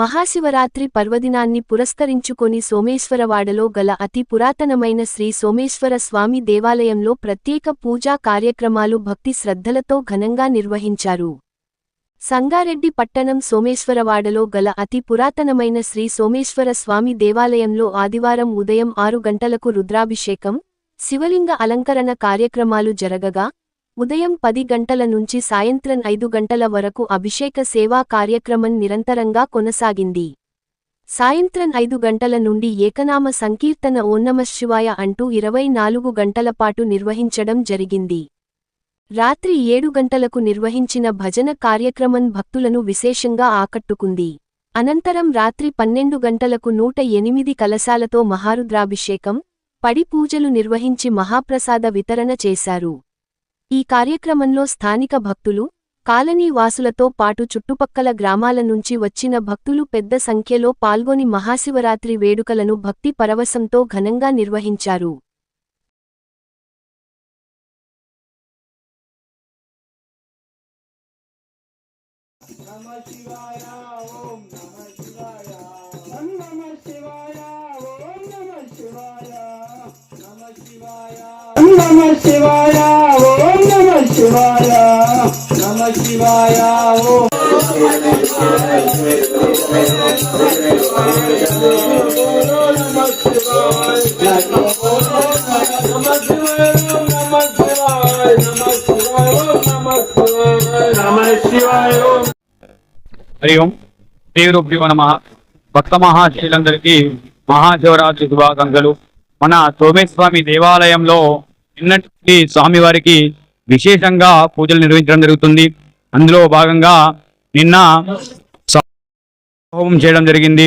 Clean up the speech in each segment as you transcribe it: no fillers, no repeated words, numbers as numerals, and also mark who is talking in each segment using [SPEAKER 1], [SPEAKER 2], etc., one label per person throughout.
[SPEAKER 1] మహాశివరాత్రి పర్వదినాన్ని పురస్కరించుకొని సోమేశ్వరవాడలో గల అతి పురాతనమైన శ్రీ సోమేశ్వర స్వామి దేవాలయంలో ప్రత్యేక పూజా కార్యక్రమాలు భక్తి శ్రద్ధలతో ఘనంగా నిర్వహించారు. సంగారెడ్డి పట్టణం సోమేశ్వరవాడలో గల అతి పురాతనమైన శ్రీ సోమేశ్వర స్వామి దేవాలయంలో ఆదివారం ఉదయం 6 గంటలకు రుద్రాభిషేకం, శివలింగ అలంకరణ కార్యక్రమాలు జరగగా, ఉదయం 10 గంటల నుంచి సాయంత్రం 5 గంటల వరకు అభిషేక సేవా కార్యక్రమం నిరంతరంగా కొనసాగింది. సాయంత్రం 5 గంటల నుండి ఏకనామ సంకీర్తన ఓం నమః శివాయ అంటూ 24 గంటల పాటు నిర్వహించడం జరిగింది. రాత్రి 7 గంటలకు నిర్వహించిన భజన కార్యక్రమం భక్తులను విశేషంగా ఆకట్టుకుంది. అనంతరం రాత్రి 12 గంటలకు 108 కలశాలతో మహారుద్రాభిషేకం, పడి పూజలు నిర్వహించి మహాప్రసాద వితరణ చేశారు. ఈ కార్యక్రమంలో స్థానిక భక్తులు, కాలనీ వాసులతో పాటు చుట్టుపక్కల గ్రామాల నుంచి వచ్చిన భక్తులు పెద్ద సంఖ్యలో పాల్గొని మహాశివరాత్రి వేడుకలను భక్తి పరవశంతో ఘనంగా నిర్వహించారు.
[SPEAKER 2] నమః శివాయ ఓం నమః శివాయ నమః శివాయ ఓం
[SPEAKER 3] హరి ఓం శ్రీగురుభ్యో నమః. భక్త మహాశీలందరికీ మహాశివరాత్రి శుభాకాంక్షలు. మన సోమేశ్వరస్వామి దేవాలయంలో నిన్నటి స్వామివారికి విశేషంగా పూజలు నిర్వహించడం జరుగుతుంది. అందులో భాగంగా నిన్న హోమం చేయడం జరిగింది.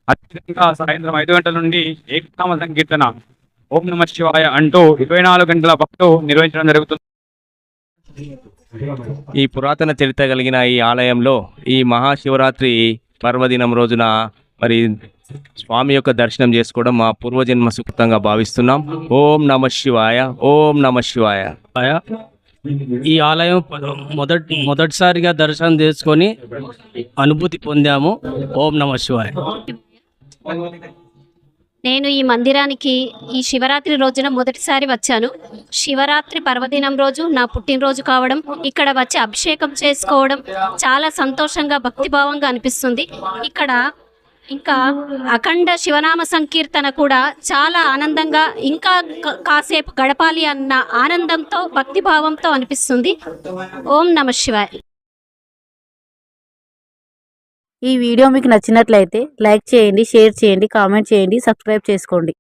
[SPEAKER 3] అదేవిధంగా సాయంత్రం 5 గంటల నుండి ఏకనామ సంకీర్తన ఓం నమః శివాయ అంటూ 24 గంటల భక్తు నిర్వహించడం జరుగుతుంది.
[SPEAKER 4] ఈ పురాతన చరిత్ర కలిగిన ఈ ఆలయంలో ఈ మహాశివరాత్రి పర్వదినం రోజున మరి స్వామి యొక్క దర్శనం చేసుకోవడం మా పూర్వజన్మ సుకృతంగా భావిస్తున్నాం. ఓం నమః శివాయ ఓం నమః శివాయ.
[SPEAKER 5] ఈ ఆలయం మొదటిసారిగా దర్శనం చేసుకొని అనుభూతి పొందాము. ఓం నమః శివాయ.
[SPEAKER 6] నేను ఈ మందిరానికి ఈ శివరాత్రి రోజున మొదటిసారి వచ్చాను. శివరాత్రి పర్వదినం రోజు నా పుట్టినరోజు కావడం, ఇక్కడ వచ్చి అభిషేకం చేసుకోవడం చాలా సంతోషంగా భక్తిభావంగా అనిపిస్తుంది. ఇక్కడ ఇంకా అఖండ శివనామ సంకీర్తన కూడా చాలా ఆనందంగా, ఇంకా కాసేపు గడపాలి అన్న ఆనందంతో భక్తిభావంతో అనిపిస్తుంది. ఓం నమః శివాయ.
[SPEAKER 7] ఈ వీడియో మీకు నచ్చినట్లయితే లైక్ చేయండి, షేర్ చేయండి, కామెంట్ చేయండి, సబ్స్క్రైబ్ చేసుకోండి.